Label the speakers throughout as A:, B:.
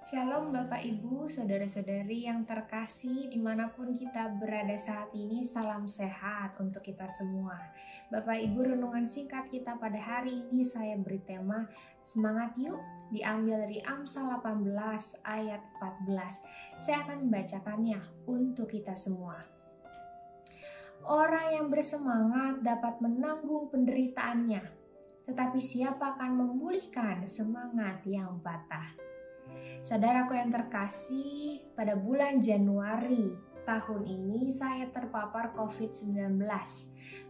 A: Shalom Bapak Ibu, Saudara-saudari yang terkasih dimanapun kita berada saat ini, salam sehat untuk kita semua. Bapak Ibu, renungan singkat kita pada hari ini saya beri tema Semangat Yuk, diambil dari Amsal 18 ayat 14. Saya akan membacakannya untuk kita semua. Orang yang bersemangat dapat menanggung penderitaannya, tetapi siapa akan memulihkan semangat yang patah? Saudaraku yang terkasih, pada bulan Januari tahun ini saya terpapar COVID-19.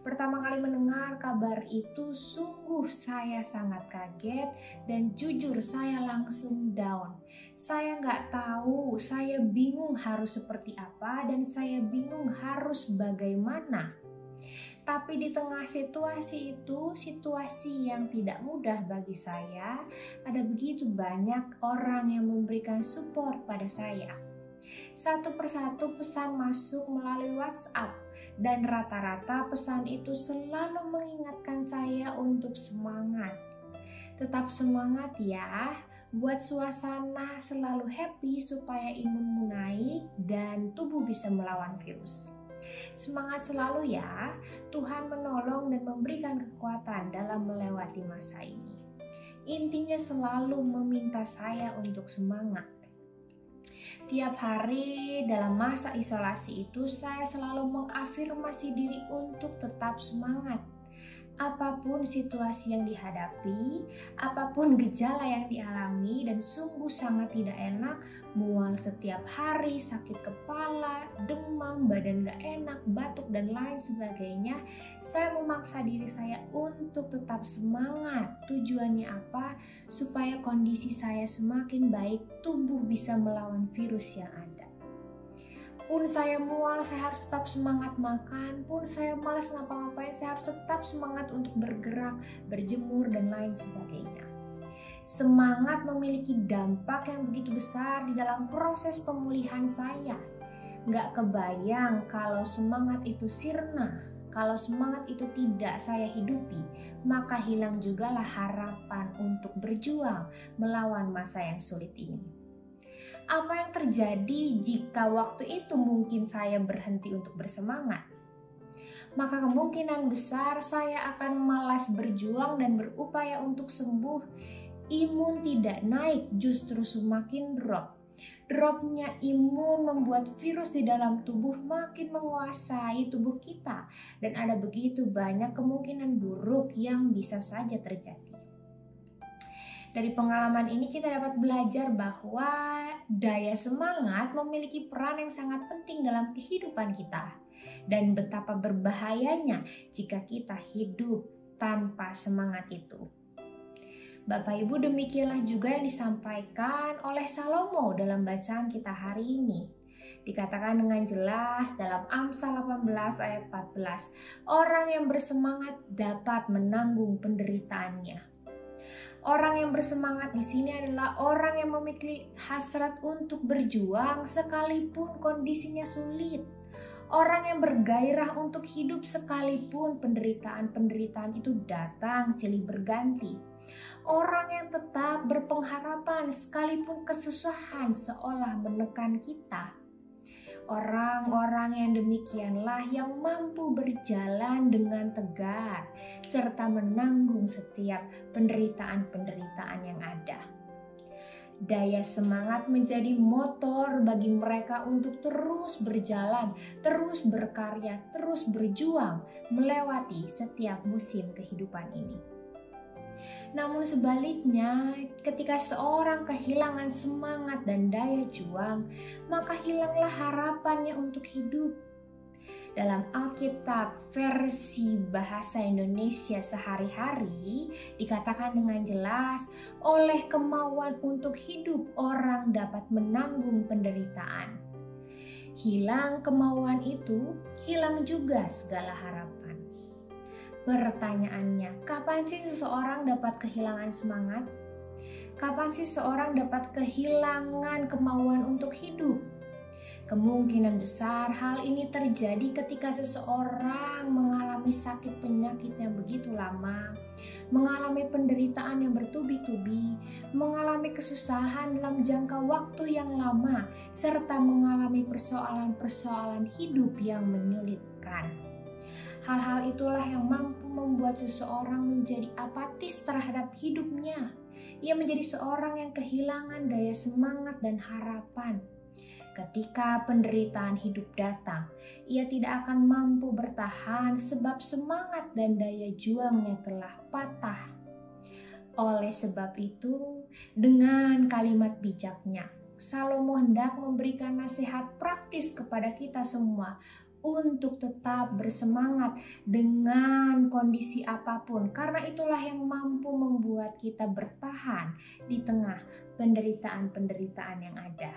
A: Pertama kali mendengar kabar itu sungguh saya sangat kaget dan jujur saya langsung down. Saya nggak tahu, saya bingung harus seperti apa dan saya bingung harus bagaimana. Tapi di tengah situasi itu, situasi yang tidak mudah bagi saya, ada begitu banyak orang yang memberikan support pada saya. Satu persatu pesan masuk melalui WhatsApp, dan rata-rata pesan itu selalu mengingatkan saya untuk semangat. Tetap semangat ya, buat suasana selalu happy supaya imunmu naik dan tubuh bisa melawan virus. Semangat selalu ya, Tuhan menolong dan memberikan kekuatan dalam melewati masa ini. Intinya selalu meminta saya untuk semangat. Tiap hari dalam masa isolasi itu saya selalu mengafirmasi diri untuk tetap semangat. Apapun situasi yang dihadapi, apapun gejala yang dialami dan sungguh sangat tidak enak, mual setiap hari, sakit kepala, demam, badan gak enak, batuk dan lain sebagainya, saya memaksa diri saya untuk tetap semangat. Tujuannya apa? Supaya kondisi saya semakin baik, tubuh bisa melawan virus yang ada. Pun saya mual, saya harus tetap semangat makan. Pun saya malas ngapa-ngapain, saya harus tetap semangat untuk bergerak, berjemur, dan lain sebagainya. Semangat memiliki dampak yang begitu besar di dalam proses pemulihan saya. Nggak kebayang kalau semangat itu sirna, kalau semangat itu tidak saya hidupi, maka hilang jugalah harapan untuk berjuang melawan masa yang sulit ini. Apa yang terjadi jika waktu itu mungkin saya berhenti untuk bersemangat? Maka kemungkinan besar saya akan malas berjuang dan berupaya untuk sembuh. Imun tidak naik, justru semakin drop. Dropnya imun membuat virus di dalam tubuh makin menguasai tubuh kita. Dan ada begitu banyak kemungkinan buruk yang bisa saja terjadi. Dari pengalaman ini kita dapat belajar bahwa daya semangat memiliki peran yang sangat penting dalam kehidupan kita. Dan betapa berbahayanya jika kita hidup tanpa semangat itu. Bapak Ibu, demikianlah juga yang disampaikan oleh Salomo dalam bacaan kita hari ini. Dikatakan dengan jelas dalam Amsal 18 ayat 14, orang yang bersemangat dapat menanggung penderitaannya. Orang yang bersemangat di sini adalah orang yang memiliki hasrat untuk berjuang sekalipun kondisinya sulit. Orang yang bergairah untuk hidup sekalipun penderitaan-penderitaan itu datang silih berganti. Orang yang tetap berpengharapan sekalipun kesusahan seolah menekan kita. Orang-orang yang demikianlah yang mampu berjalan dengan tegar serta menanggung setiap penderitaan-penderitaan yang ada. Daya semangat menjadi motor bagi mereka untuk terus berjalan, terus berkarya, terus berjuang melewati setiap musim kehidupan ini. Namun sebaliknya, ketika seorang kehilangan semangat dan daya juang, maka hilanglah harapannya untuk hidup. Dalam Alkitab versi bahasa Indonesia sehari-hari dikatakan dengan jelas, oleh kemauan untuk hidup orang dapat menanggung penderitaan. Hilang kemauan itu, hilang juga segala harapan. Pertanyaannya, kapan sih seseorang dapat kehilangan semangat? Kapan sih seorang dapat kehilangan kemauan untuk hidup? Kemungkinan besar hal ini terjadi ketika seseorang mengalami sakit penyakit yang begitu lama, mengalami penderitaan yang bertubi-tubi, mengalami kesusahan dalam jangka waktu yang lama, serta mengalami persoalan-persoalan hidup yang menyulitkan. Hal-hal itulah yang mampu membuat seseorang menjadi apatis terhadap hidupnya. Ia menjadi seorang yang kehilangan daya semangat dan harapan. Ketika penderitaan hidup datang, ia tidak akan mampu bertahan sebab semangat dan daya juangnya telah patah. Oleh sebab itu, dengan kalimat bijaknya, Salomo hendak memberikan nasihat praktis kepada kita semua untuk tetap bersemangat dengan kondisi apapun, karena itulah yang mampu membuat kita bertahan di tengah penderitaan-penderitaan yang ada.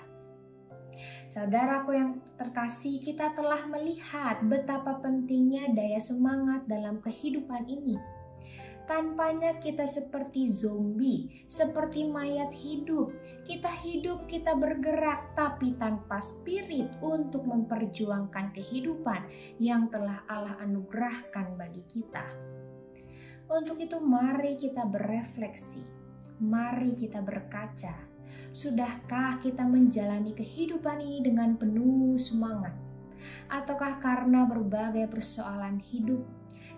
A: Saudaraku yang terkasih, kita telah melihat betapa pentingnya daya semangat dalam kehidupan ini. Tanpanya kita seperti zombie, seperti mayat hidup. Kita bergerak, tapi tanpa spirit untuk memperjuangkan kehidupan yang telah Allah anugerahkan bagi kita. Untuk itu mari kita berefleksi, mari kita berkaca. Sudahkah kita menjalani kehidupan ini dengan penuh semangat? Ataukah karena berbagai persoalan hidup,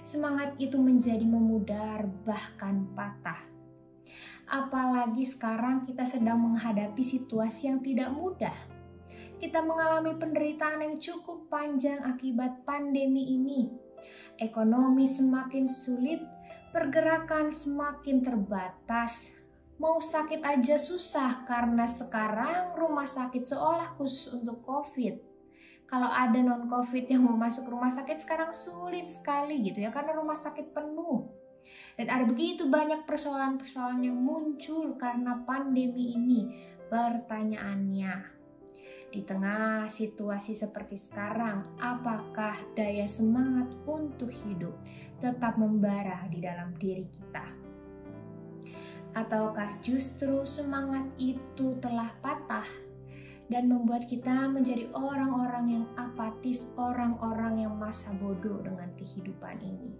A: semangat itu menjadi memudar bahkan patah? Apalagi sekarang kita sedang menghadapi situasi yang tidak mudah. Kita mengalami penderitaan yang cukup panjang akibat pandemi ini. Ekonomi semakin sulit, pergerakan semakin terbatas. Mau sakit aja susah karena sekarang rumah sakit seolah khusus untuk COVID. Kalau ada non-COVID yang mau masuk rumah sakit sekarang sulit sekali gitu ya, karena rumah sakit penuh. Dan ada begitu banyak persoalan-persoalan yang muncul karena pandemi ini. Pertanyaannya, di tengah situasi seperti sekarang, apakah daya semangat untuk hidup tetap membara di dalam diri kita? Ataukah justru semangat itu telah patah dan membuat kita menjadi orang-orang yang apatis, orang-orang yang masa bodoh dengan kehidupan ini?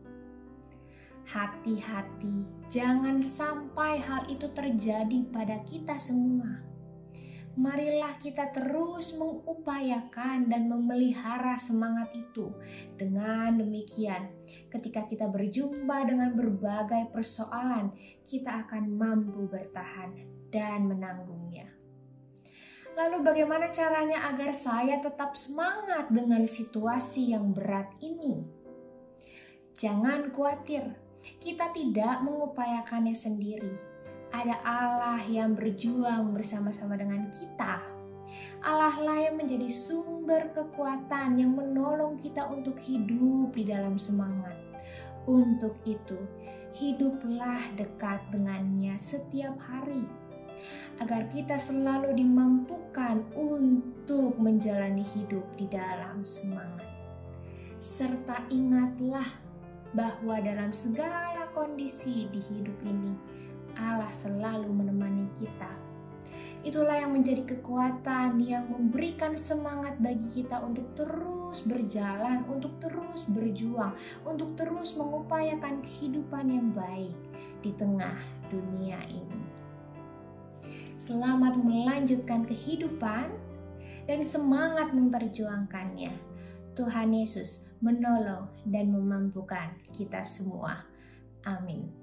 A: Hati-hati, jangan sampai hal itu terjadi pada kita semua. Marilah kita terus mengupayakan dan memelihara semangat itu. Dengan demikian, ketika kita berjumpa dengan berbagai persoalan, kita akan mampu bertahan dan menanggungnya. Lalu bagaimana caranya agar saya tetap semangat dengan situasi yang berat ini? Jangan khawatir, kita tidak mengupayakannya sendiri. Ada Allah yang berjuang bersama-sama dengan kita. Allah lah yang menjadi sumber kekuatan yang menolong kita untuk hidup di dalam semangat. Untuk itu, hiduplah dekat dengannya setiap hari, agar kita selalu dimampukan untuk menjalani hidup di dalam semangat. Serta ingatlah bahwa dalam segala kondisi di hidup ini, Allah selalu menemani kita. Itulah yang menjadi kekuatan yang memberikan semangat bagi kita untuk terus berjalan, untuk terus berjuang, untuk terus mengupayakan kehidupan yang baik di tengah dunia ini. Selamat melanjutkan kehidupan dan semangat memperjuangkannya. Tuhan Yesus menolong dan memampukan kita semua. Amin.